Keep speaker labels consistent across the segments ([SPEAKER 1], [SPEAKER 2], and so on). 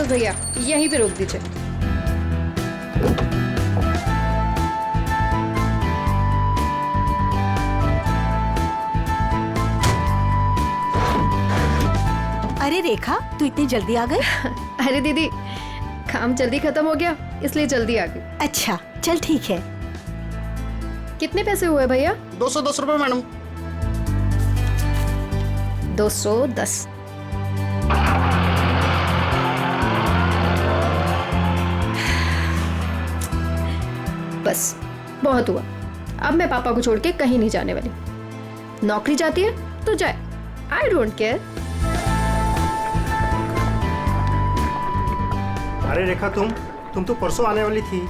[SPEAKER 1] बस भैया यहीं पे रोक दीजिए।
[SPEAKER 2] अरे रेखा, तू इतनी जल्दी आ गई?
[SPEAKER 1] अरे दीदी, काम जल्दी खत्म हो गया इसलिए जल्दी आ गई।
[SPEAKER 2] अच्छा चल ठीक है।
[SPEAKER 1] कितने पैसे हुए भैया?
[SPEAKER 3] 210 रुपए मैडम।
[SPEAKER 1] 210। बस बहुत हुआ। अब मैं पापा को छोड़ के कहीं नहीं जाने वाली। नौकरी जाती है तो जाए, आई डोंट केयर।
[SPEAKER 3] अरे रेखा, तुम तो परसों आने वाली थी।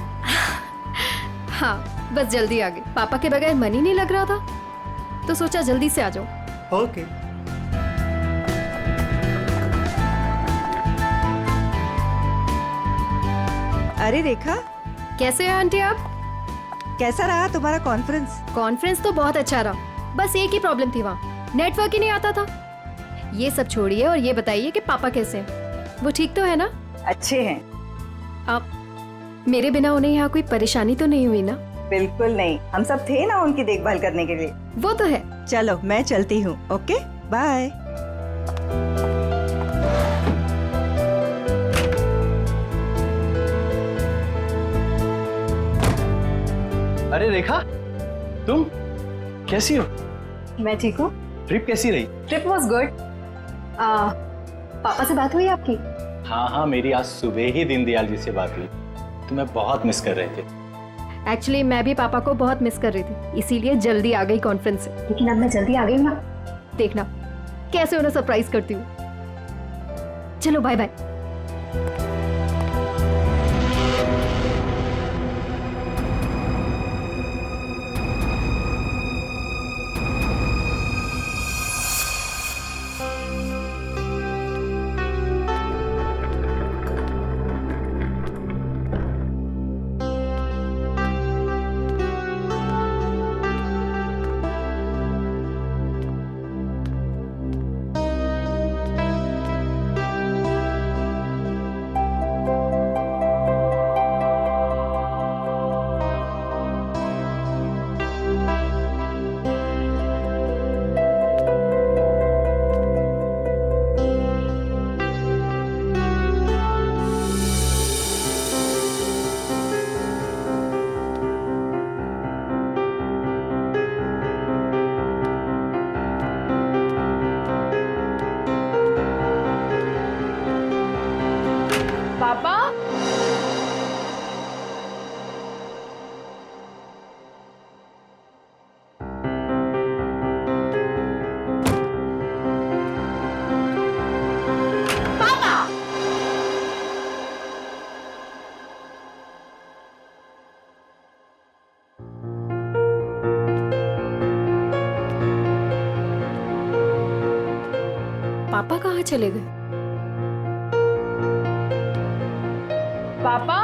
[SPEAKER 1] हाँ बस जल्दी आ गई। पापा के बगैर मन ही नहीं लग रहा था तो सोचा जल्दी से आ जाओ।
[SPEAKER 3] ओके।
[SPEAKER 4] अरे रेखा,
[SPEAKER 1] कैसे हैं आंटी आप?
[SPEAKER 4] कैसा रहा तुम्हारा कॉन्फ्रेंस?
[SPEAKER 1] कॉन्फ्रेंस तो बहुत अच्छा रहा, बस एक ही प्रॉब्लम थी, वहाँ नेटवर्क ही नहीं आता था। ये सब छोड़िए और ये बताइए कि पापा कैसे हैं? वो ठीक तो है ना?
[SPEAKER 4] अच्छे हैं।
[SPEAKER 1] आप मेरे बिना उन्हें यहाँ कोई परेशानी तो नहीं हुई ना?
[SPEAKER 4] बिल्कुल नहीं, हम सब थे ना उनकी देखभाल करने के लिए।
[SPEAKER 1] वो तो है।
[SPEAKER 4] चलो मैं चलती हूँ। Okay bye.
[SPEAKER 5] अरे रेखा, तुम कैसी हो?
[SPEAKER 1] मैं ठीक हूँ।
[SPEAKER 5] ट्रिप कैसी रही?
[SPEAKER 1] Trip was good. पापा से बात हुई आपकी?
[SPEAKER 5] हाँ, मेरी आज सुबह ही दीनदयाल जी से बात हुई। तुम्हें बहुत मिस कर रहे थे।
[SPEAKER 1] एक्चुअली मैं भी पापा को बहुत मिस कर रही थी, इसीलिए जल्दी आ गई कॉन्फ्रेंस से। लेकिन अब मैं जल्दी आ गई ना, देखना कैसे उन्हें सरप्राइज करती हूँ। चलो बाय बाय। पापा, पापा कहाँ चले गए? पापा,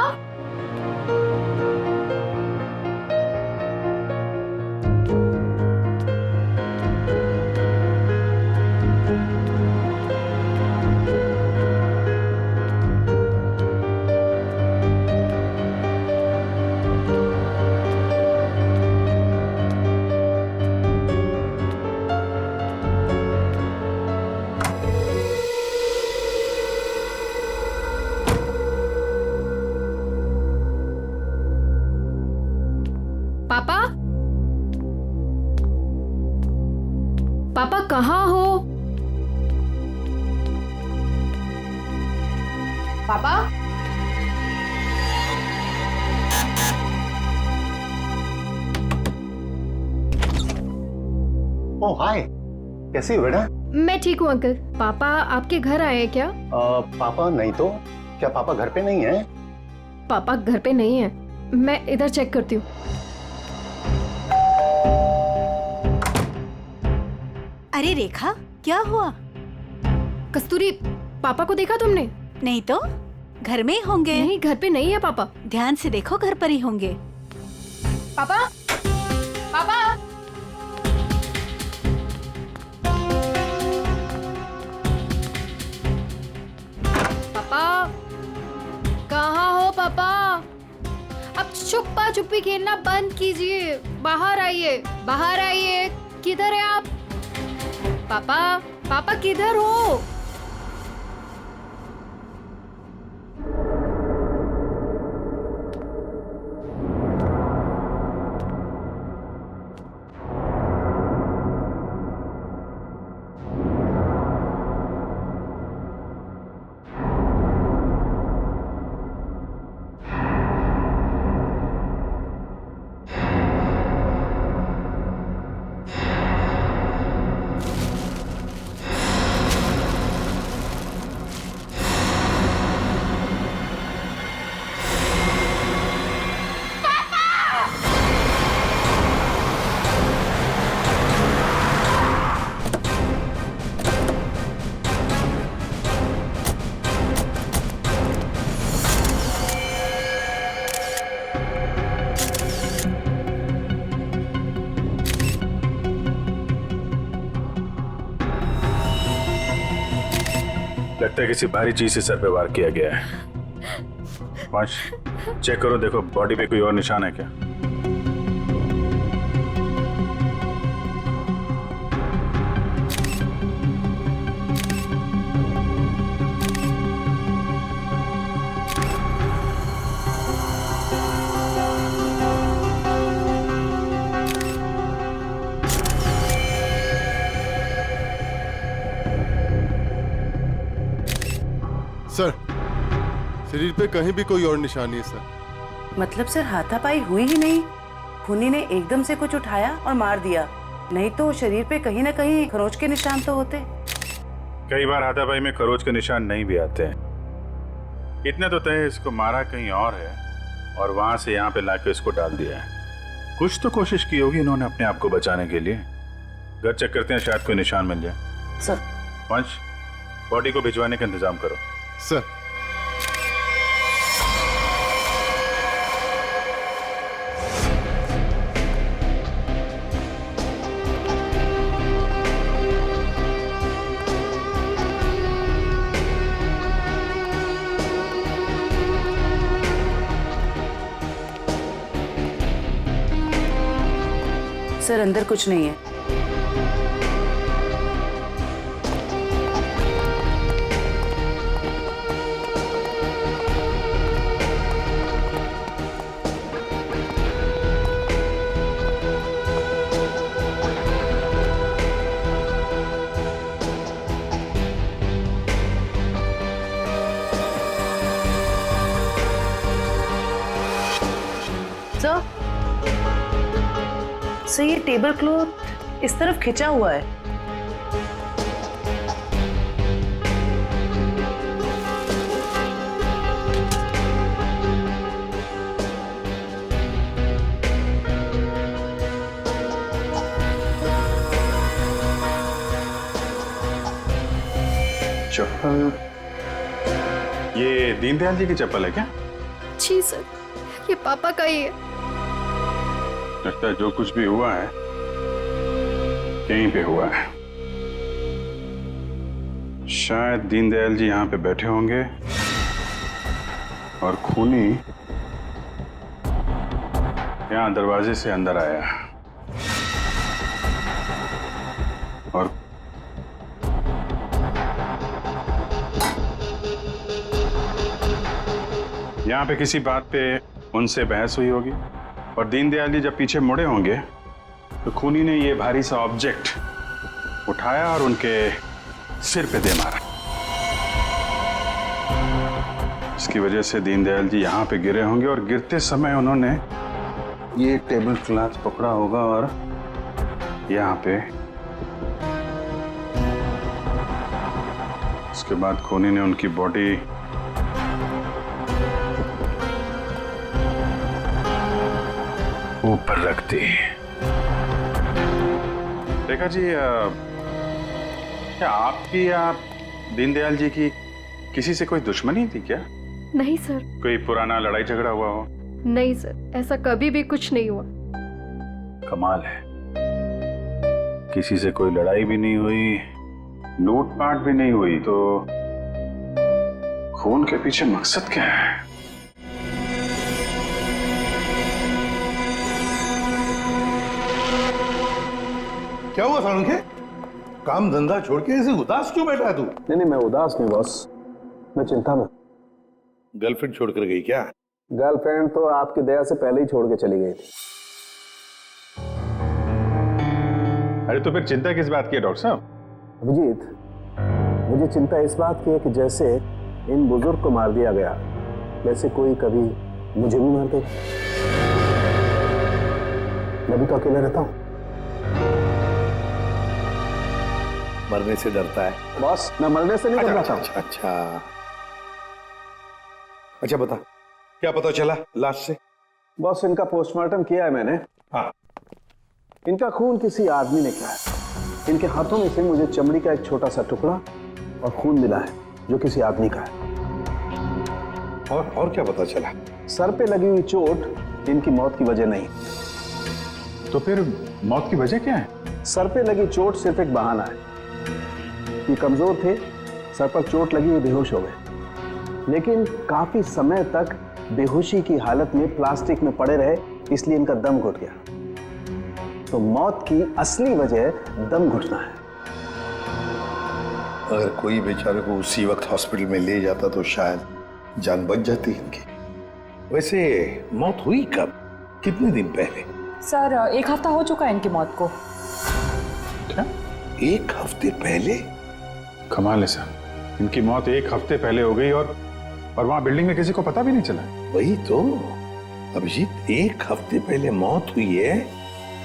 [SPEAKER 1] पापा, पापा कहाँ हो? पापा,
[SPEAKER 3] ओह हाय, कैसी हो बेटा?
[SPEAKER 1] मैं ठीक हूँ अंकल। पापा आपके घर आए हैं क्या?
[SPEAKER 3] पापा नहीं तो। क्या पापा घर पे नहीं है?
[SPEAKER 1] पापा घर पे नहीं है, मैं इधर चेक करती हूँ।
[SPEAKER 2] अरे रेखा, क्या हुआ?
[SPEAKER 1] कस्तूरी, पापा को देखा तुमने?
[SPEAKER 2] नहीं तो, घर में ही होंगे।
[SPEAKER 1] नहीं, घर पे नहीं है पापा।
[SPEAKER 2] ध्यान से देखो, घर पर ही होंगे।
[SPEAKER 1] पापा, पापा, पापा, पापा, अब छुपा छुपी खेलना बंद कीजिए। बाहर आइए, बाहर आइए। किधर है आप? पापा, पापा किधर हो?
[SPEAKER 6] लगता है किसी भारी चीज से सर पे वार किया गया है। वंश, चेक करो, देखो बॉडी पे कोई और निशान है क्या?
[SPEAKER 7] सर, शरीर पे कहीं भी कोई और निशान नहीं है सर।
[SPEAKER 8] मतलब सर हाथापाई हुई ही नहीं, खूनी ने एकदम से कुछ उठाया और मार दिया, नहीं तो शरीर पे कहीं ना कहीं खरोंच के निशान तो होते।
[SPEAKER 6] कई बार हाथापाई में खरोच के निशान नहीं भी आते हैं। इतने तो तय इसको मारा कहीं और है और वहां से यहाँ पे लाके इसको डाल दिया है। कुछ तो कोशिश की होगी इन्होंने अपने आप को बचाने के लिए। घर चेक करते हैं, शायद कोई निशान मिल जाए।
[SPEAKER 8] सर,
[SPEAKER 6] वंश, बॉडी को भिजवाने का इंतजाम करो।
[SPEAKER 7] सर,
[SPEAKER 8] सर अंदर कुछ नहीं है। सर ये टेबल क्लॉथ इस तरफ खिंचा हुआ है।
[SPEAKER 6] चप्पल, ये दीनदयाल जी की चप्पल है क्या?
[SPEAKER 1] जी सर, ये पापा का ही है।
[SPEAKER 6] लगता है जो कुछ भी हुआ है यहीं पे हुआ है। शायद दीनदयाल जी यहाँ पे बैठे होंगे और खूनी यहाँ दरवाजे से अंदर आया और यहाँ पे किसी बात पे उनसे बहस हुई होगी और दीनदयाल जी जब पीछे मुड़े होंगे तो खूनी ने ये भारी सा ऑब्जेक्ट उठाया और उनके सिर पे दे मारा। इसकी वजह से दीनदयाल जी यहाँ पे गिरे होंगे और गिरते समय उन्होंने ये टेबल क्लॉथ पकड़ा होगा और यहाँ पे उसके बाद खूनी ने उनकी बॉडी ऊपर रख दी। देखा जी, क्या आपकी या दीनदयाल जी की किसी से कोई दुश्मनी थी क्या?
[SPEAKER 1] नहीं सर।
[SPEAKER 6] कोई पुराना लड़ाई झगड़ा हुआ हो?
[SPEAKER 1] नहीं सर, ऐसा कभी भी कुछ नहीं हुआ।
[SPEAKER 6] कमाल है, किसी से कोई लड़ाई भी नहीं हुई, लूटपाट भी नहीं हुई, तो खून के पीछे मकसद क्या है?
[SPEAKER 3] क्या हुआ सारुण के? काम धंधा छोड़ के ऐसे उदास क्यों बैठा है तू?
[SPEAKER 9] नहीं, मैं उदास नहीं बॉस, मैं चिंता में।
[SPEAKER 3] गर्लफ्रेंड छोड़कर गई क्या?
[SPEAKER 9] गर्लफ्रेंड तो आपकी दया से पहले ही छोड़ के चली गई थी।
[SPEAKER 6] अरे तो फिर चिंता किस बात की है डॉक्टर साहब?
[SPEAKER 9] अभिजीत, मुझे चिंता इस बात की है कि जैसे इन बुजुर्ग को मार दिया गया, वैसे कोई कभी मुझे भी मार दे। मैं भी तो अकेले रहता हूँ।
[SPEAKER 3] मरने से डरता है
[SPEAKER 9] बॉस, मैं मरने से नहीं डरता।
[SPEAKER 3] अच्छा बता, क्या पता चला लाश से?
[SPEAKER 9] बॉस, इनका पोस्टमार्टम किया है मैंने।
[SPEAKER 3] हाँ।
[SPEAKER 9] इनका खून किसी आदमी ने किया है। इनके हाथों में से मुझे चमड़ी का एक छोटा सा टुकड़ा और खून मिला है जो किसी आदमी का है।
[SPEAKER 3] और क्या पता चला?
[SPEAKER 9] सर पे लगी हुई चोट इनकी मौत की वजह नहीं।
[SPEAKER 6] तो फिर मौत की वजह क्या है?
[SPEAKER 9] सर पे लगी चोट सिर्फ एक बहाना है। ये कमजोर थे, सर पर चोट लगी, बेहोश हो गए, लेकिन काफी समय तक बेहोशी की हालत में प्लास्टिक में पड़े रहे, इसलिए इनका दम घुट गया। तो मौत की असली वजह दम घुटना है।
[SPEAKER 3] अगर कोई बेचारे को उसी वक्त हॉस्पिटल में ले जाता तो शायद जान बच जाती इनकी। वैसे मौत हुई कब, कितने दिन पहले?
[SPEAKER 10] सर 1 हफ्ता हो चुका है इनकी मौत को।
[SPEAKER 6] क्या
[SPEAKER 3] 1 हफ्ते पहले?
[SPEAKER 6] कमाल है सर, इनकी मौत 1 हफ्ते पहले हो गई और वहां बिल्डिंग में किसी को पता भी नहीं चला।
[SPEAKER 3] वही तो अभिजीत, 1 हफ्ते पहले मौत हुई है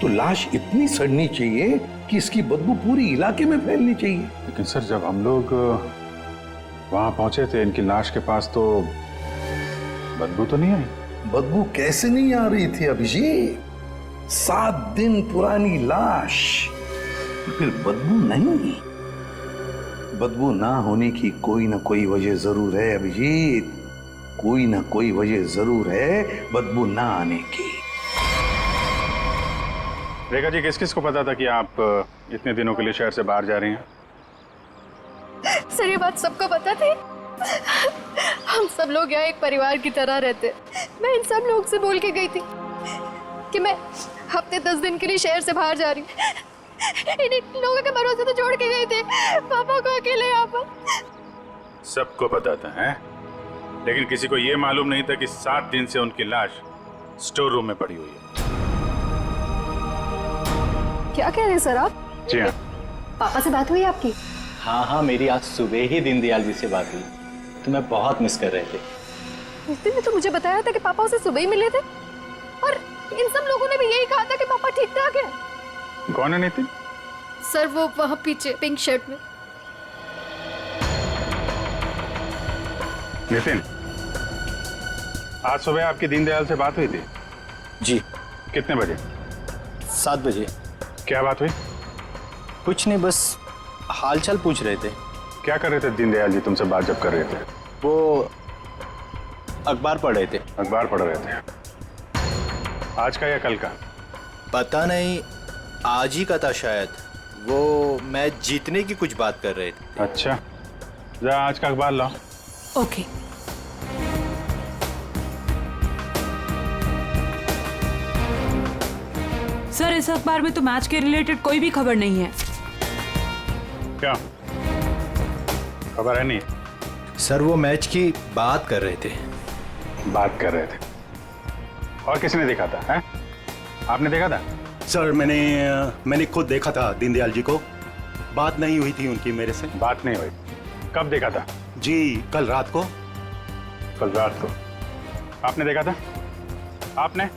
[SPEAKER 3] तो लाश इतनी सड़नी चाहिए कि इसकी बदबू पूरी इलाके में फैलनी चाहिए।
[SPEAKER 6] लेकिन सर जब हम लोग वहां पहुंचे थे इनकी लाश के पास तो बदबू तो नहीं आई।
[SPEAKER 3] बदबू कैसे नहीं आ रही थी अभिजीत? 7 दिन पुरानी लाश, फिर बदबू नहीं? बदबू ना होने की कोई ना कोई वजह जरूर है अभिजीत, कोई ना कोई वजह जरूर है बदबू ना आने की।
[SPEAKER 6] रेखा जी, किस किस को पता था कि आप इतने दिनों के लिए शहर से बाहर जा रही हैं?
[SPEAKER 1] सर ये बात सबको पता थी। हम सब लोग यहाँ एक परिवार की तरह रहते। मैं इन सब लोग से बोल के गई थी कि मैं हफ्ते 10 दिन के लिए शहर से बाहर जा रही हूँ। इन लोगों के भरोसे तो छोड़ के गए थे पापा को अकेले यहाँ पर।
[SPEAKER 6] सबको पता था हैं? लेकिन किसी को यह मालूम नहीं था कि 7 दिन से उनकी लाश स्टोर रूम में पड़ी हुई है।
[SPEAKER 1] क्या कह रहे हैं सर आप?
[SPEAKER 6] जी हाँ।
[SPEAKER 1] पापा से बात हुई आपकी?
[SPEAKER 5] हाँ, मेरी आज सुबह ही दीनदयाल जी से बात हुई। तुम्हें बहुत मिस कर रहे थे।
[SPEAKER 1] नितिन ने तो मुझे बताया था कि पापा उसे सुबह ही मिले थे और इन सब लोगों ने भी यही कहा था कि पापा ठीक ठाक है।
[SPEAKER 6] कौन है नितिन?
[SPEAKER 1] सर वो वहाँ पीछे पिंक शर्ट में।
[SPEAKER 6] नितिन, आज सुबह आपकी दीनदयाल से बात हुई थी?
[SPEAKER 5] जी।
[SPEAKER 6] कितने बजे?
[SPEAKER 5] 7 बजे।
[SPEAKER 6] क्या बात हुई?
[SPEAKER 5] कुछ नहीं, बस हालचाल पूछ रहे थे।
[SPEAKER 6] क्या कर रहे थे दीनदयाल जी तुमसे बात जब कर रहे थे?
[SPEAKER 5] वो अखबार पढ़ रहे थे।
[SPEAKER 6] अखबार पढ़ रहे थे? आज का या कल का?
[SPEAKER 11] पता नहीं, आज ही का था शायद। वो मैच जीतने की कुछ बात कर रहे थे।
[SPEAKER 6] अच्छा, जरा आज का अखबार लाओ।
[SPEAKER 10] ओके। सर इस अखबार में तो मैच के रिलेटेड कोई भी खबर नहीं है।
[SPEAKER 6] क्या खबर है? नहीं
[SPEAKER 11] सर, वो मैच की बात कर रहे थे।
[SPEAKER 6] बात कर रहे थे? और किसने देखा था? है? आपने देखा था?
[SPEAKER 12] सर मैंने खुद देखा था दीनदयाल जी को। बात नहीं हुई थी उनकी मेरे से।
[SPEAKER 6] बात नहीं हुई? कब देखा था?
[SPEAKER 12] जी कल रात को।
[SPEAKER 6] कल रात को आपने देखा था? आपने?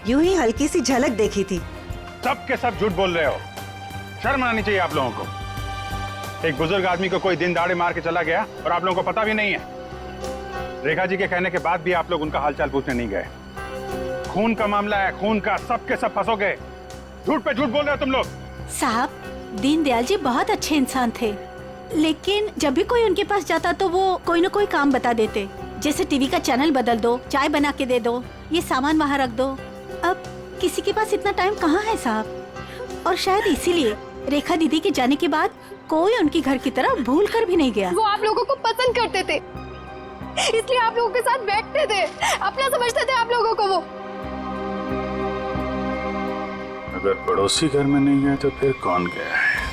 [SPEAKER 4] यूं ही हल्की सी झलक देखी थी।
[SPEAKER 6] सब के सब झूठ बोल रहे हो। शर्म आनी चाहिए आप लोगों को। एक बुजुर्ग आदमी को कोई दिन दाड़े मार के चला गया और आप लोगों को पता भी नहीं है। रेखा जी के कहने के बाद भी आप लोग उनका हालचाल पूछने नहीं गए। खून का मामला है, खून का, सब के सब फंसोगे। झूठ पे झूठ बोल रहे हो तुम लोग।
[SPEAKER 2] साहब, दीनदयाल जी बहुत अच्छे इंसान थे, लेकिन जब भी कोई उनके पास जाता तो वो कोई ना कोई काम बता देते, जैसे टीवी का चैनल बदल दो, चाय बना के दे दो, ये सामान वहाँ रख दो। अब किसी के पास इतना टाइम कहाँ है साहब। और शायद इसीलिए रेखा दीदी के जाने के बाद कोई उनकी घर की तरफ भूल कर भी नहीं गया।
[SPEAKER 1] वो आप लोगों को पसंद करते थे, इसलिए आप लोगों के साथ बैठते थे, अपना समझते थे आप लोगों को वो।
[SPEAKER 6] अगर पड़ोसी घर में नहीं गए तो फिर कौन गया है?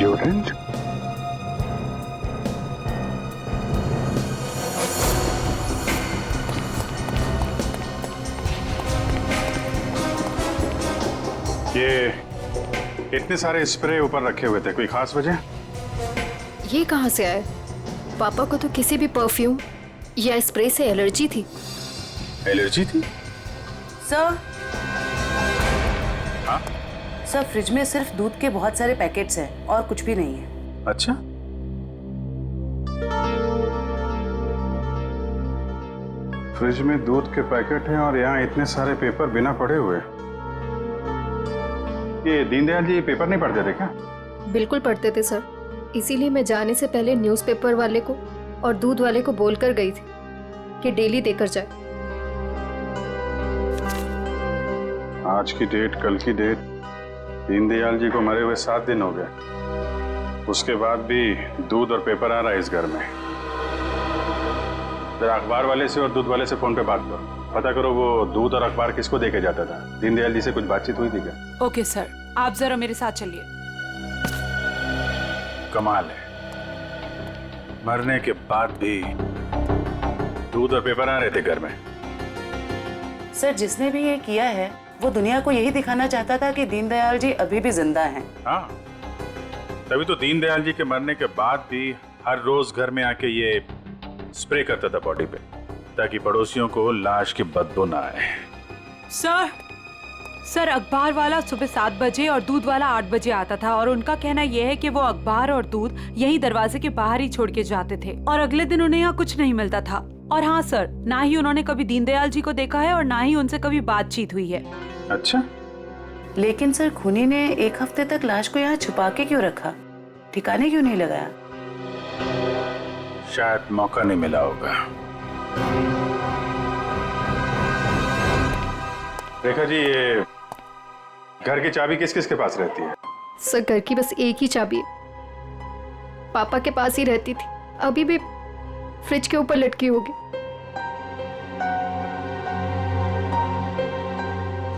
[SPEAKER 6] Deodorant? ये इतने सारे स्प्रे ऊपर रखे हुए थे, कोई खास वजह?
[SPEAKER 1] ये कहाँ से आए? पापा को तो किसी भी परफ्यूम या स्प्रे से एलर्जी थी।
[SPEAKER 6] एलर्जी थी?
[SPEAKER 8] सर,
[SPEAKER 6] हाँ?
[SPEAKER 8] सर फ्रिज में सिर्फ दूध के बहुत सारे पैकेट्स हैं और कुछ भी नहीं है।
[SPEAKER 6] अच्छा, फ्रिज में दूध के पैकेट हैं और यहाँ इतने सारे पेपर बिना पढ़े हुए। ये दीनदयाल जी पेपर नहीं पढ़ते थे क्या?
[SPEAKER 1] बिल्कुल पढ़ते थे सर, इसीलिए मैं जाने से पहले न्यूज़पेपर वाले को और दूध वाले को बोलकर गई थी कि डेली देकर जाए।
[SPEAKER 6] आज की डेट, कल की डेट, दीनदयाल जी को मरे हुए 7 दिन हो गए। उसके बाद भी दूध और पेपर आ रहा है इस घर में। जरा अखबार वाले से और दूध वाले से फोन पे बात करो, पता करो वो दूध और अखबार किसको देके जाता था। दीनदयाल जी से कुछ बातचीत हुई थी क्या?
[SPEAKER 10] ओके सर, आप जरा मेरे साथ चलिए।
[SPEAKER 6] कमाल है, मरने के बाद भी दूध और पेपर आ रहे थे घर में।
[SPEAKER 8] सर, जिसने भी ये किया है वो दुनिया को यही दिखाना चाहता था कि दीनदयाल जी अभी भी जिंदा हैं।
[SPEAKER 6] हाँ, तभी तो दीनदयाल जी के मरने के बाद भी हर रोज घर में आके ये स्प्रे करता था बॉडी पे, ताकि पड़ोसियों को लाश की बदबू ना आए।
[SPEAKER 10] सर अखबार वाला सुबह 7 बजे और दूध वाला 8 बजे आता था और उनका कहना यह है कि वो अखबार और दूध यही दरवाजे के बाहर ही छोड़ के जाते थे और अगले दिन उन्हें यहाँ कुछ नहीं मिलता था। और हाँ सर, ना ही उन्होंने कभी दीनदयाल जी को देखा है और ना ही उनसे कभी बातचीत हुई है।
[SPEAKER 6] अच्छा,
[SPEAKER 8] लेकिन सर खूनी ने 1 हफ्ते तक लाश को यहाँ छुपा के क्यों रखा? ठिकाने क्यों नहीं लगाया?
[SPEAKER 6] शायद मौका नहीं मिला होगा। रेखा जी, ये घर की चाबी किस किस के पास रहती है?
[SPEAKER 1] सर, घर की बस एक ही चाबी है, पापा के पास ही रहती थी, अभी भी फ्रिज के ऊपर लटकी होगी।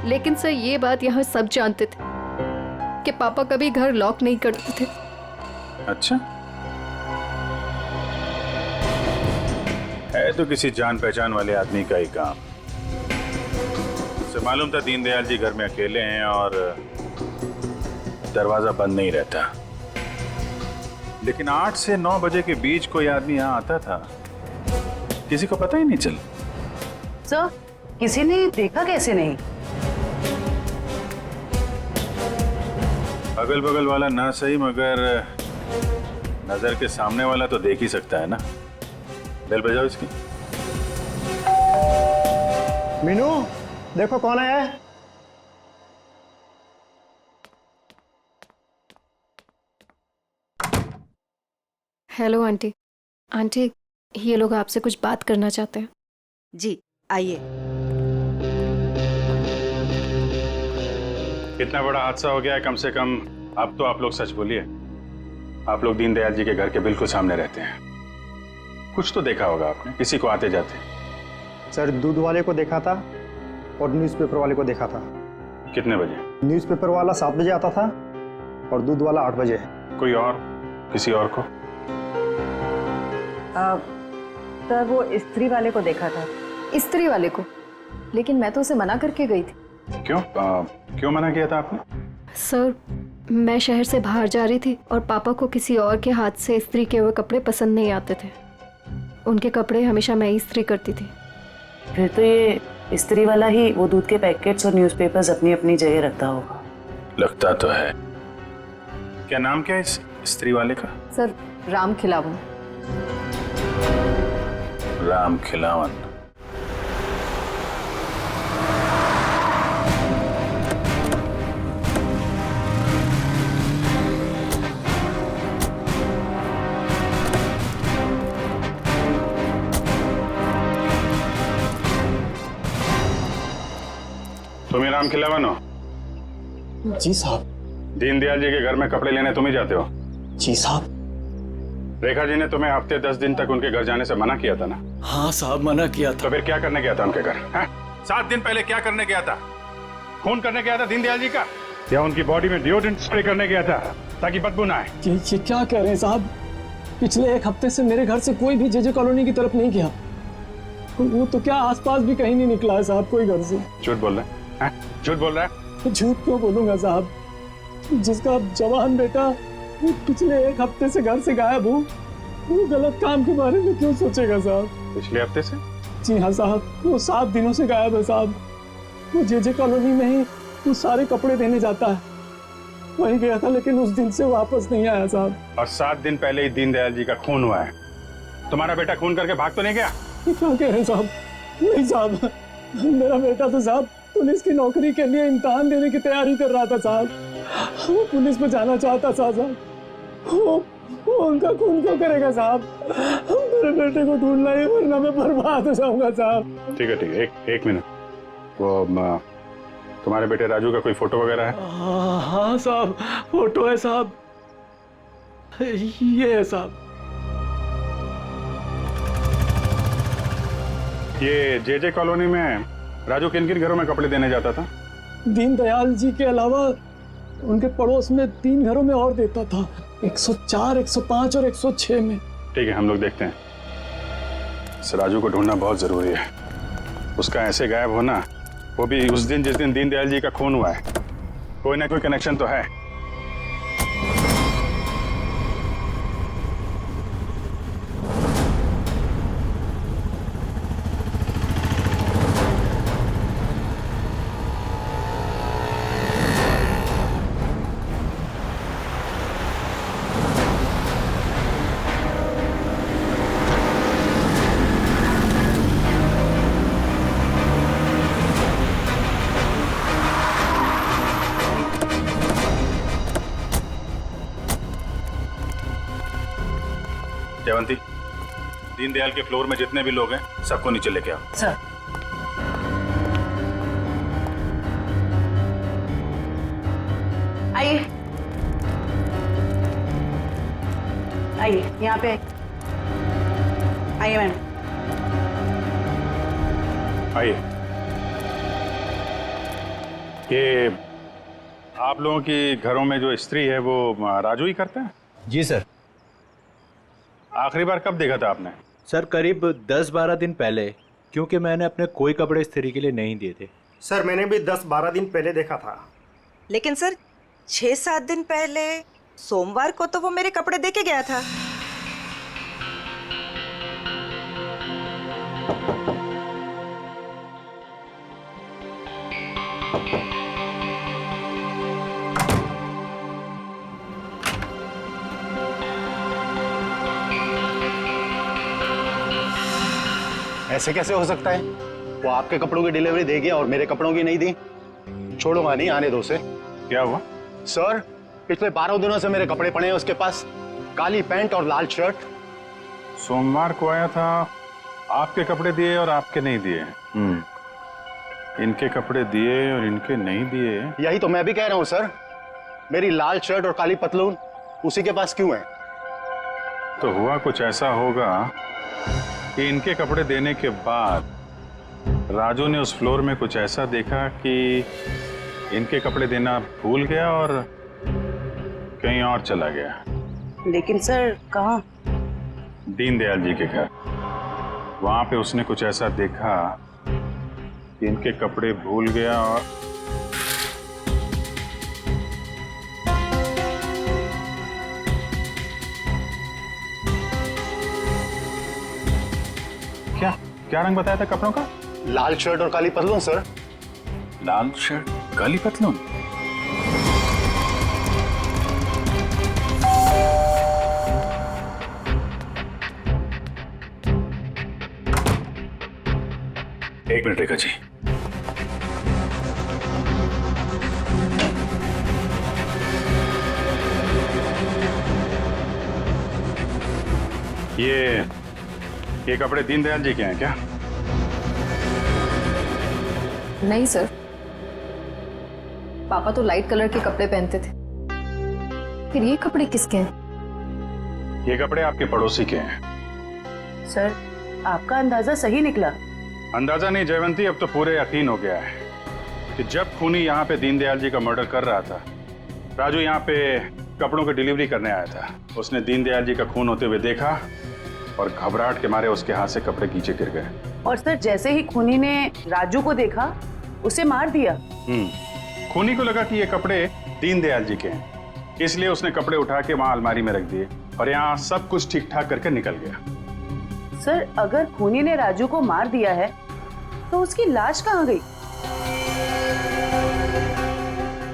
[SPEAKER 1] लेकिन सर, ये बात यहाँ सब जानते थे कि पापा कभी घर लॉक नहीं करते थे।
[SPEAKER 6] अच्छा, है तो किसी जान पहचान वाले आदमी का ही काम। उसे मालूम था दीनदयाल जी घर में अकेले हैं और दरवाजा बंद नहीं रहता, लेकिन 8 से 9 बजे के बीच कोई आदमी यहाँ आता था, किसी को पता ही नहीं चला।
[SPEAKER 8] सर, किसी ने देखा कैसे नहीं?
[SPEAKER 6] अगल बगल वाला ना सही, मगर नजर के सामने वाला तो देख ही सकता है ना। बेल बजाओ इसकी।
[SPEAKER 9] मीनू, देखो कौन आया है।
[SPEAKER 1] Hello aunty. आंटी, ये लोग आपसे कुछ बात करना चाहते हैं।
[SPEAKER 4] जी आइए।
[SPEAKER 6] इतना बड़ा हादसा हो गया है, कम से कम अब तो आप लोग सच बोलिए। आप लोग दीनदयाल जी के घर के बिल्कुल सामने रहते हैं, कुछ तो देखा होगा आपने, किसी को आते जाते।
[SPEAKER 9] सर, दूध वाले को देखा था और न्यूज़पेपर वाले को देखा था।
[SPEAKER 6] कितने बजे?
[SPEAKER 9] न्यूज़पेपर वाला 7 बजे आता था और दूध वाला 8 बजे।
[SPEAKER 6] कोई और, किसी और को?
[SPEAKER 4] सर, वो स्त्री वाले को देखा था।
[SPEAKER 1] स्त्री वाले को? लेकिन मैं तो उसे मना करके गई थी।
[SPEAKER 6] क्यों मना किया था आपने?
[SPEAKER 1] सर, मैं शहर से बाहर जा रही थी और पापा को किसी और के हाथ से इस्त्री किए हुए कपड़े पसंद नहीं आते थे। उनके कपड़े हमेशा मैं ही इस्त्री करती थी।
[SPEAKER 8] फिर तो ये इस्त्री वाला ही वो दूध के पैकेट्स और न्यूज़पेपर्स अपनी अपनी जगह रखता होगा।
[SPEAKER 6] लगता तो है। क्या नाम क्या है इस इस्त्री वाले का?
[SPEAKER 1] सर, राम खिलावन।
[SPEAKER 6] राम खिलावन। तुम ही राम खिलावन हो?
[SPEAKER 9] जी साहब।
[SPEAKER 6] दीनदयाल जी के घर में कपड़े लेने तुम ही जाते हो?
[SPEAKER 9] जी साहब।
[SPEAKER 6] रेखा जी ने तुम्हें हफ्ते 10 दिन तक उनके घर जाने से मना किया था ना?
[SPEAKER 9] हाँ साहब, मना किया था।
[SPEAKER 6] तो फिर क्या करने गया था उनके घर? 7 दिन पहले क्या करने गया था? खून करने गया था दीनदयाल जी का, या उनकी बॉडी में डिओड्रेंट स्प्रे करने गया था ताकि बदबू ना आए?
[SPEAKER 9] ये क्या कह रहे हैं साहब? पिछले 1 हफ्ते से मेरे घर से कोई भी जेजे कॉलोनी की तरफ नहीं गया। वो तो क्या आसपास भी कहीं नहीं निकला है साहब कोई घर से।
[SPEAKER 6] झूठ बोल रहा है? झूठ बोल रहा है?
[SPEAKER 9] झूठ क्यों बोलूंगा साहब? जिसका जवान बेटा वो पिछले 1 हफ्ते से घर से गायब हो, वो गलत काम के बारे में क्यों सोचेगा साहब?
[SPEAKER 6] पिछले हफ्ते से?
[SPEAKER 9] जी हाँ साहब, वो 7 दिनों से गायब है साहब। वो जेजे कॉलोनी में ही वो सारे कपड़े देने जाता है, वहीं गया था लेकिन उस दिन से वापस नहीं आया साहब।
[SPEAKER 6] और 7 दिन पहले ही दीनदयाल जी का खून हुआ है। तुम्हारा बेटा खून करके भाग तो नहीं गया?
[SPEAKER 9] क्या कह रहे हैं साहब? नहीं साहब, मेरा बेटा तो साहब पुलिस की नौकरी के लिए इम्तिहान देने की तैयारी कर रहा था साहब। वो पुलिस में जाना चाहता था साहब। वो उनका खून क्यों करेगा साहब? मेरे बेटे को ढूंढना है वरना मैं बर्बाद हो जाऊंगा साहब।
[SPEAKER 6] ठीक है, एक मिनट। वो तुम्हारे बेटे राजू का कोई फोटो वगैरह है?
[SPEAKER 9] हाँ साहब, फोटो है साहब, ये है साहब।
[SPEAKER 6] ये जेजे कॉलोनी में राजू किन किन घरों में कपड़े देने जाता था?
[SPEAKER 9] दीनदयाल जी के अलावा उनके पड़ोस में 3 घरों में और देता था, 104, 105 और 106 में।
[SPEAKER 6] ठीक है, हम लोग देखते हैं। इस राजू को ढूंढना बहुत जरूरी है। उसका ऐसे गायब होना, वो भी उस दिन जिस दिन दीनदयाल जी का खून हुआ है, कोई ना कोई कनेक्शन तो है। जयवंती, दीनदयाल के फ्लोर में जितने भी लोग हैं सबको नीचे लेके आओ।
[SPEAKER 8] सर। आइए आइए, यहाँ पे आइए मैम।
[SPEAKER 6] आइए। ये आप लोगों की घरों में जो स्त्री है वो राजू ही करता है?
[SPEAKER 11] जी सर।
[SPEAKER 6] आखिरी बार कब देखा था आपने?
[SPEAKER 11] सर करीब 10-12 दिन पहले, क्योंकि मैंने अपने कोई कपड़े इस्त्री के लिए नहीं दिए थे।
[SPEAKER 13] सर मैंने भी 10-12 दिन पहले देखा था।
[SPEAKER 4] लेकिन सर 6-7 दिन पहले सोमवार को तो वो मेरे कपड़े दे के गया था।
[SPEAKER 12] ऐसे कैसे हो सकता है? वो आपके कपड़ों की डिलीवरी दे गया और मेरे कपड़ों की नहीं दी। छोड़ूंगा नहीं, आने दो उसे।
[SPEAKER 6] क्या हुआ?
[SPEAKER 12] सर पिछले 12 दिनों से मेरे कपड़े पड़े हैं उसके पास, काली पैंट और लाल शर्ट।
[SPEAKER 6] सोमवार को आया था, आपके कपड़े दिए और आपके नहीं दिए। इनके कपड़े दिए और इनके नहीं दिए।
[SPEAKER 12] यही तो मैं भी कह रहा हूँ सर, मेरी लाल शर्ट और काली पतलून उसी के पास क्यों है?
[SPEAKER 6] तो हुआ कुछ ऐसा होगा कि इनके कपड़े देने के बाद राजू ने उस फ्लोर में कुछ ऐसा देखा कि इनके कपड़े देना भूल गया और कहीं और चला गया।
[SPEAKER 8] लेकिन सर कहाँ?
[SPEAKER 6] दीनदयाल जी के घर। वहां पे उसने कुछ ऐसा देखा कि इनके कपड़े भूल गया और क्या क्या रंग बताया था कपड़ों का?
[SPEAKER 12] लाल शर्ट और काली पतलून सर।
[SPEAKER 6] लाल शर्ट काली पतलून? एक मिनट रेखा जी। ये कपड़े दीनदयाल जी के हैं क्या?
[SPEAKER 1] नहीं सर, पापा तो लाइट कलर के कपड़े पहनते थे। फिर ये कपड़े किसके हैं?
[SPEAKER 6] ये कपड़े आपके पड़ोसी के हैं।
[SPEAKER 8] सर, आपका अंदाजा सही निकला।
[SPEAKER 6] अंदाजा नहीं जयवंती, अब तो पूरे यकीन हो गया है कि जब खूनी यहाँ पे दीनदयाल जी का मर्डर कर रहा था, राजू यहाँ पे कपड़ों की डिलीवरी करने आया था। उसने दीनदयाल जी का खून होते हुए देखा और घबराहट के मारे उसके हाथ से कपड़े नीचे गिर गए।
[SPEAKER 8] और सर, जैसे ही खूनी ने राजू को देखा, उसे मार दिया।
[SPEAKER 6] खूनी को लगा कि ये कपड़े दीनदयाल जी के हैं, इसलिए उसने कपड़े उठा के वहां अलमारी में रख दिए और यहाँ सब कुछ ठीक ठाक करके निकल गया।
[SPEAKER 8] सर, अगर खूनी ने राजू को मार दिया है तो उसकी लाश कहाँ गई?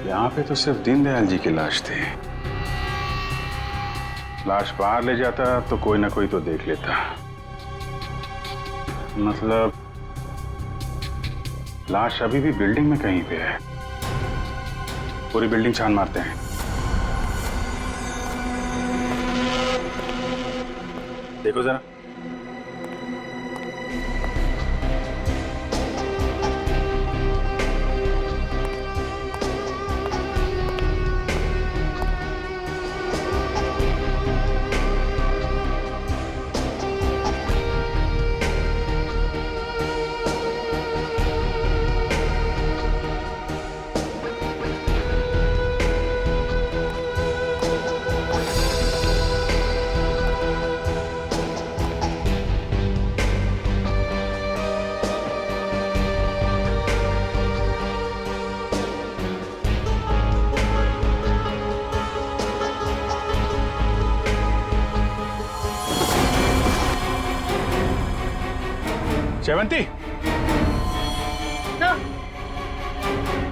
[SPEAKER 6] यहाँ पे तो सिर्फ दीनदयाल जी की लाश थी। लाश बाहर ले जाता तो कोई ना कोई तो देख लेता। मतलब लाश अभी भी बिल्डिंग में कहीं पे है। पूरी बिल्डिंग छान मारते हैं। देखो जरा। जयवंती,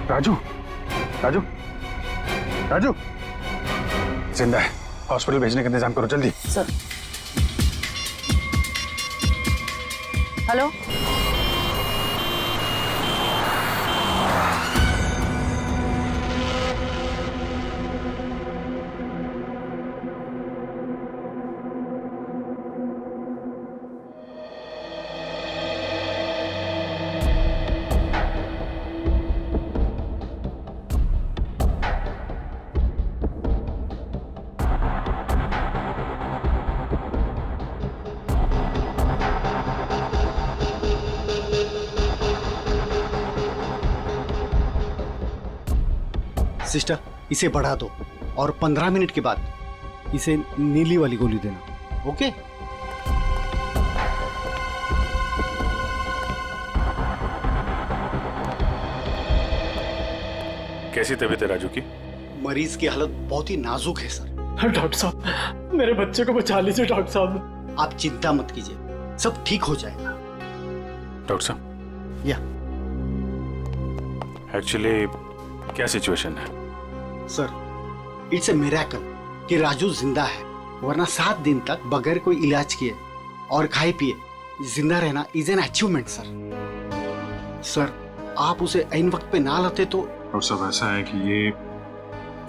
[SPEAKER 6] राजू राजू राजू जिंदा है। हॉस्पिटल भेजने का इंतजाम करो जल्दी।
[SPEAKER 8] सर। हेलो।
[SPEAKER 12] सिस्टर, इसे बढ़ा दो और 15 मिनट के बाद इसे नीली वाली गोली देना। ओके?
[SPEAKER 6] कैसी तबीयत है राजू की?
[SPEAKER 12] मरीज की हालत बहुत ही नाजुक है सर।
[SPEAKER 13] डॉक्टर साहब, मेरे बच्चे को बचा लीजिए डॉक्टर साहब।
[SPEAKER 12] आप चिंता मत कीजिए, सब ठीक हो जाएगा।
[SPEAKER 6] डॉक्टर साहब,
[SPEAKER 12] या
[SPEAKER 6] एक्चुअली क्या सिचुएशन है?
[SPEAKER 12] सर, इट्स ए मिरेकल कि राजू जिंदा है, वरना 7 दिन तक बगैर कोई इलाज किए और खाए पिए जिंदा रहना is an achievement sir. Sir, आप उसे ऐन वक्त पे ना लाते तो।
[SPEAKER 6] और सब ऐसा है कि ये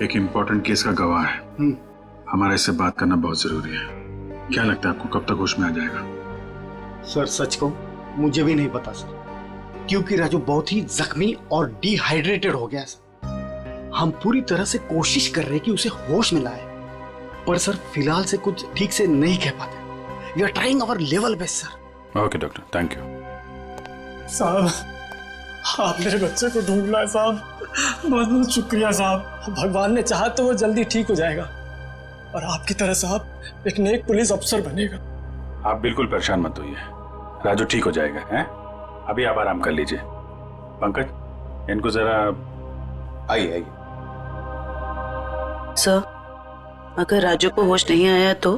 [SPEAKER 6] एक इम्पोर्टेंट केस का गवाह है। हमारा इससे बात करना बहुत जरूरी है। क्या लगता है आपको कब तक होश में आ जाएगा?
[SPEAKER 12] सर सच कहूं, मुझे भी नहीं पता सर, क्योंकि राजू बहुत ही जख्मी और डिहाइड्रेटेड हो गया सर। हम पूरी तरह से कोशिश कर रहे हैं कि उसे होश में लाए, पर सर फिलहाल से कुछ ठीक से नहीं कह पाते। We are trying our level best sir.
[SPEAKER 6] Okay doctor, thank you.
[SPEAKER 13] साहब, आप मेरे बच्चे को ढूंढ लाए साहब। बहुत बहुत शुक्रिया साहब। भगवान ने चाहा तो वो जल्दी ठीक हो जाएगा और आपकी तरह साहब एक नेक पुलिस अफसर बनेगा।
[SPEAKER 6] आप बिल्कुल परेशान मत होइए, राजू ठीक हो जाएगा। हैं? अभी आप आराम कर लीजिए। पंकज, इनको जरा
[SPEAKER 11] आइए।
[SPEAKER 8] सर, अगर राजू को होश नहीं आया तो?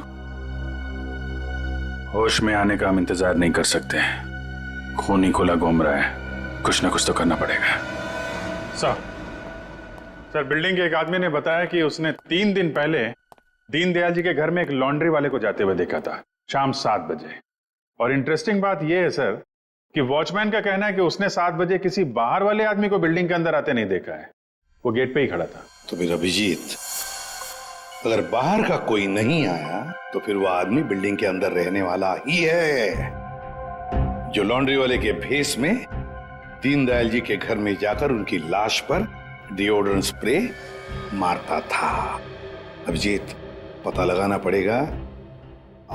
[SPEAKER 6] होश में आने का हम इंतजार नहीं कर सकते। खून ही खुला घूम रहा है, कुछ ना कुछ तो करना पड़ेगा। सर बिल्डिंग के एक आदमी ने बताया कि उसने 3 दिन पहले दीनदयाल जी के घर में एक लॉन्ड्री वाले को जाते हुए देखा था शाम 7 बजे। और इंटरेस्टिंग बात यह है सर कि वॉचमैन का कहना है कि उसने 7 बजे किसी बाहर वाले आदमी को बिल्डिंग के अंदर आते नहीं देखा है, वो गेट पे ही खड़ा था।
[SPEAKER 3] तो फिर अभिजीत, अगर बाहर का कोई नहीं आया तो फिर वो आदमी बिल्डिंग के अंदर रहने वाला ही है, जो लॉन्ड्री वाले के भेस में दीनदयाल जी के घर में जाकर उनकी लाश पर डिओड्रेंट स्प्रे मारता था। अभिजीत, पता लगाना पड़ेगा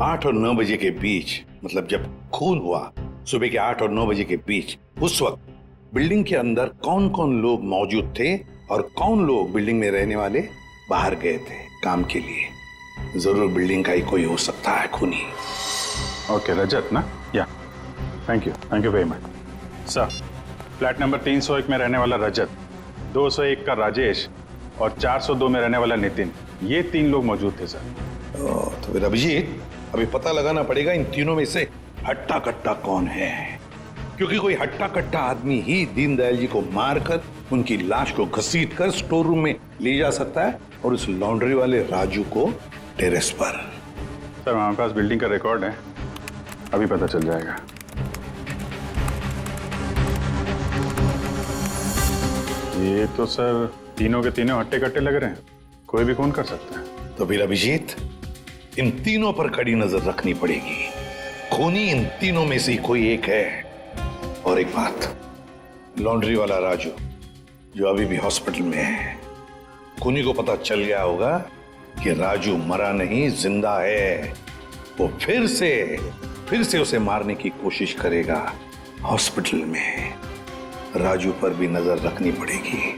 [SPEAKER 3] 8 और 9 बजे के बीच, मतलब जब खून हुआ सुबह के 8 और 9 बजे के बीच, उस वक्त बिल्डिंग के अंदर कौन कौन लोग मौजूद थे और कौन लोग बिल्डिंग में रहने वाले बाहर गए थे काम के लिए। जरूर बिल्डिंग का ही कोई हो सकता है खूनी।
[SPEAKER 6] ओके रजत ना? या thank you very much sir. Flat number 301 में रहने वाला रजत, 201 का राजेश और 402 में रहने वाला नितिन, ये 3 लोग मौजूद थे सर।
[SPEAKER 3] तो फिर अभिजीत, अभी पता लगाना पड़ेगा इन तीनों में से हट्टा कट्टा कौन है, क्योंकि कोई हट्टा कट्टा आदमी ही दीनदयाल जी को मारकर उनकी लाश को घसीटकर स्टोर रूम में ले जा सकता है और उस लॉन्ड्री वाले राजू को टेरेस पर।
[SPEAKER 6] सर हमारे पास बिल्डिंग का रिकॉर्ड है, अभी पता चल जाएगा। ये तो सर तीनों के तीनों हट्टे कट्टे लग रहे हैं, कोई भी खून कर सकता है।
[SPEAKER 3] तो फिर अभिजीत, इन तीनों पर कड़ी नजर रखनी पड़ेगी। खूनी इन तीनों में से कोई एक है। और एक बात, लॉन्ड्री वाला राजू जो अभी भी हॉस्पिटल में है, खूनी को पता चल गया होगा कि राजू मरा नहीं, जिंदा है। वो फिर से उसे मारने की कोशिश करेगा हॉस्पिटल में। राजू पर भी नजर रखनी पड़ेगी।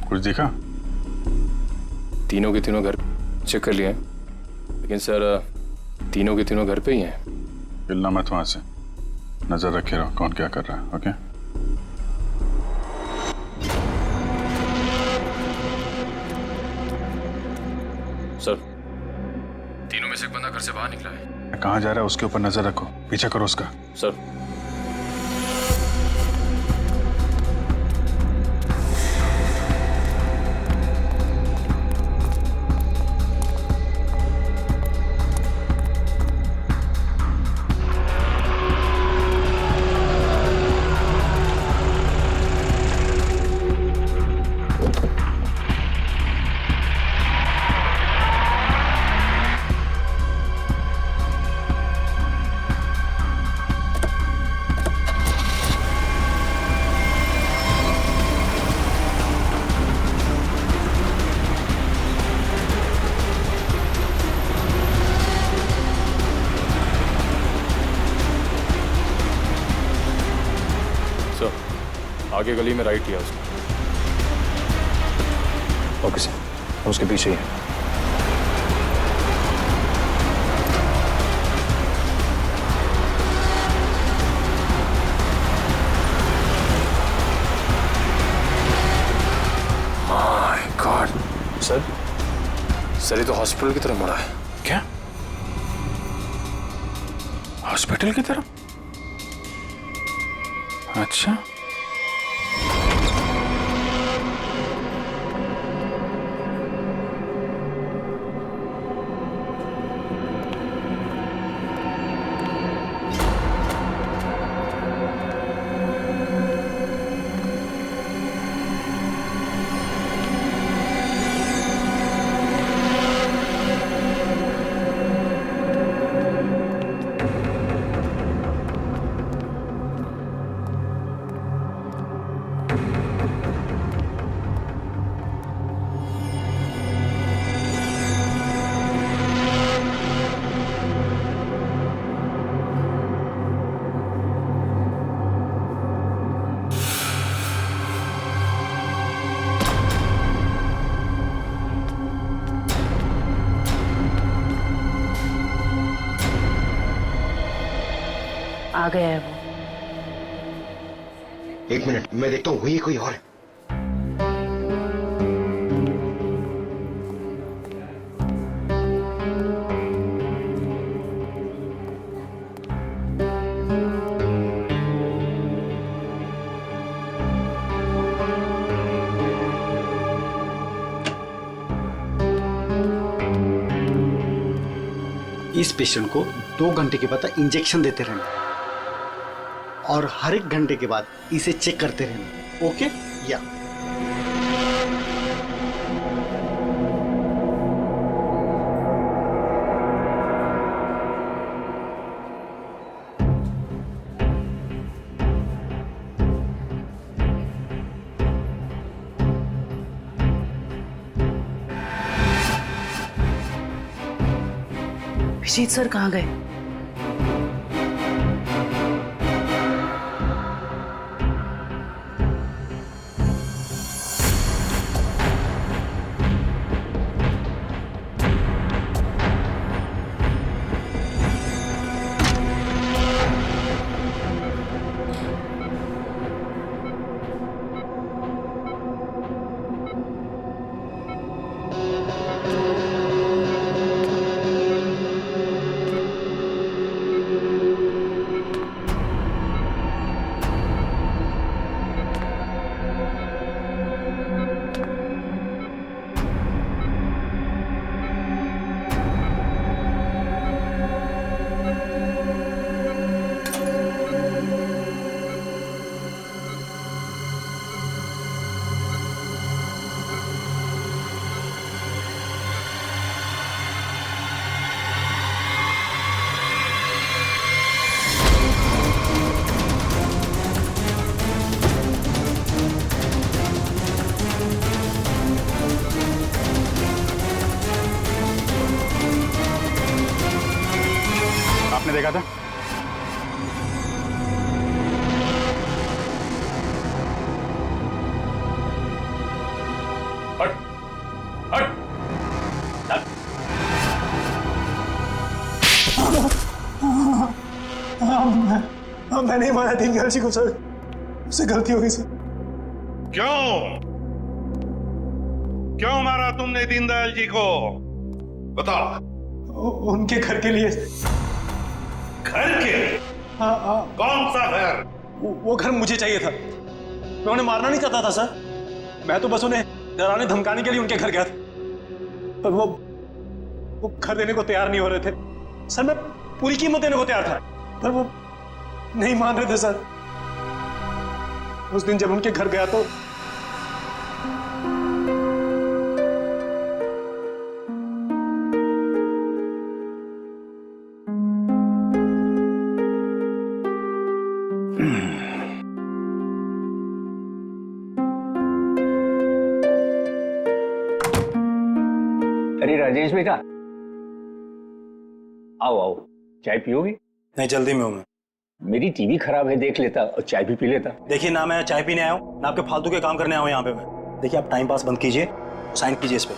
[SPEAKER 6] कुछ दिखा?
[SPEAKER 14] तीनों के तीनों घर चेक कर लिए हैं, लेकिन सर तीनों के तीनों घर पे ही हैं।
[SPEAKER 6] हिलना मत वहां से, नजर रखे रहो कौन क्या कर रहा है। ओके
[SPEAKER 14] सर, तीनों में से एक बंदा घर से बाहर निकला है।
[SPEAKER 6] कहाँ जा रहा है उसके ऊपर नजर रखो, पीछा करो उसका।
[SPEAKER 14] सर आगे गली में राइट लिया उसने।
[SPEAKER 11] ओके सर, हम उसके पीछे ही हैं।
[SPEAKER 14] माय गॉड सर, ये तो हॉस्पिटल की तरफ मुड़ा है।
[SPEAKER 6] क्या हॉस्पिटल की तरफ? अच्छा
[SPEAKER 8] आ गया है वो।
[SPEAKER 12] एक मिनट, मैं देखता हूँ हुई कोई और है। इस पेशेंट को 2 घंटे के बाद इंजेक्शन देते रहना और हर 1 घंटे के बाद इसे चेक करते रहना। ओके या
[SPEAKER 8] विजीत सर कहाँ गए?
[SPEAKER 6] आपने देखा था? हट, हट,
[SPEAKER 13] मैं नहीं माना दीनदयाल जी को सर, उससे गलती हो गई सर।
[SPEAKER 3] क्यों मारा तुमने दीनदयाल जी को? बताओ।
[SPEAKER 13] उनके घर के लिए।
[SPEAKER 3] घर के?
[SPEAKER 13] हाँ।
[SPEAKER 3] कौन सा घर?
[SPEAKER 13] वो घर मुझे चाहिए था। मैं उन्हें मारना नहीं चाहता था सर, मैं तो बस उन्हें डराने धमकाने के लिए उनके घर गया था, पर वो घर देने को तैयार नहीं हो रहे थे सर। मैं पूरी कीमत देने को तैयार था, पर वो नहीं मान रहे थे सर। उस दिन जब उनके घर गया तो
[SPEAKER 15] अरे राजेश बेटा, आओ आओ, चाय पियोगे?
[SPEAKER 13] नहीं, जल्दी में हूं मैं।
[SPEAKER 15] मेरी टीवी खराब है, देख लेता और चाय भी पी लेता।
[SPEAKER 13] देखिए ना, मैं चाय पीने आया हूँ ना आपके फालतू के काम करने आया हूँ यहाँ पे मैं। देखिए आप टाइम पास बंद कीजिए, साइन कीजिए इस पे।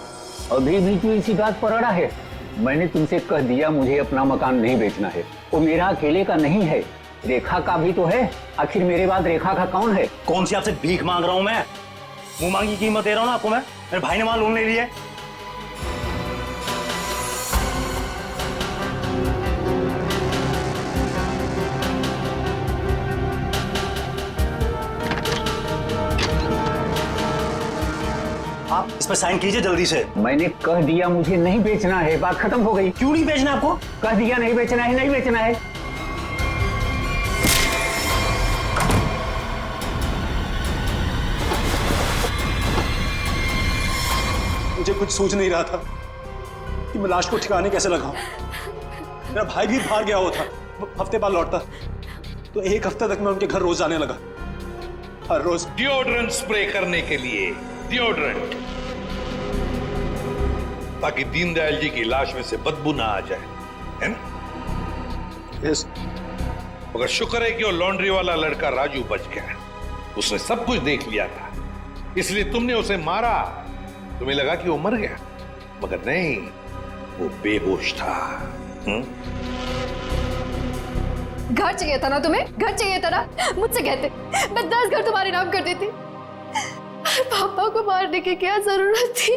[SPEAKER 15] अभी भी तू इसी बात पर अड़ा है? मैंने तुमसे कह दिया मुझे अपना मकान नहीं बेचना है। वो मेरा अकेले का नहीं है, रेखा का भी तो है। आखिर मेरे बाद रेखा का कौन है?
[SPEAKER 13] कौन सी आपसे भीख मांग रहा हूँ मैं? मुंह मांगी कीमत दे रहा हूँ ना आपको मैं। मेरे भाई ने वहां लोन ले लिया है। आप इस पर साइन कीजिए जल्दी से।
[SPEAKER 15] मैंने कह दिया मुझे नहीं बेचना है, बात खत्म हो गई।
[SPEAKER 13] क्यों नहीं बेचना आपको?
[SPEAKER 15] कह दिया नहीं बेचना है, नहीं बेचना है।
[SPEAKER 13] मुझे कुछ सूझ नहीं रहा था कि मैं लाश को ठिकाने कैसे लगाऊं। मेरा भाई भी बाहर गया हुआ था, हफ्ते बाद लौटता, तो 1 हफ्ते तक मैं उनके घर रोज जाने लगा, हर रोज।
[SPEAKER 3] डिओड्रेंट स्प्रे करने के लिए, डिओड्रेंट, ताकि दीनदयाल जी की लाश में से बदबू ना आ जाए, है ना?
[SPEAKER 13] यस।
[SPEAKER 3] मगर शुक्र है कि वो लॉन्ड्री वाला लड़का राजू बच गया। उसने सब कुछ देख लिया था, इसलिए तुमने उसे मारा। तुम्हें लगा कि वो मर गया, मगर नहीं, वो बेहोश था।
[SPEAKER 1] घर चाहिए था ना तुम्हें, घर चाहिए था ना, मुझसे कहते मैं 10 घर तुम्हारे नाम कर देती। पापा को मारने की क्या जरूरत थी?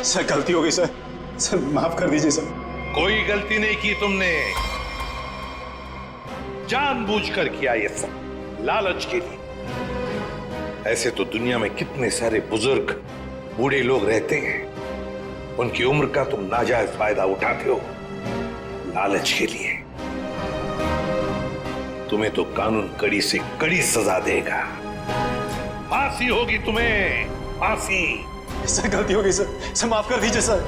[SPEAKER 13] सर गलती हो गई सर, सर माफ कर दीजिए सर।
[SPEAKER 3] कोई गलती नहीं की तुमने, जानबूझकर किया ये सब, लालच के लिए। ऐसे तो दुनिया में कितने सारे बुजुर्ग बूढ़े लोग रहते हैं, उनकी उम्र का तुम नाजायज फायदा उठाते हो लालच के लिए। तुम्हें तो कानून कड़ी से कड़ी सजा देगा, फांसी होगी तुम्हें, फांसी।
[SPEAKER 13] सर गलती हो गई सर, माफ कर दीजिए सर।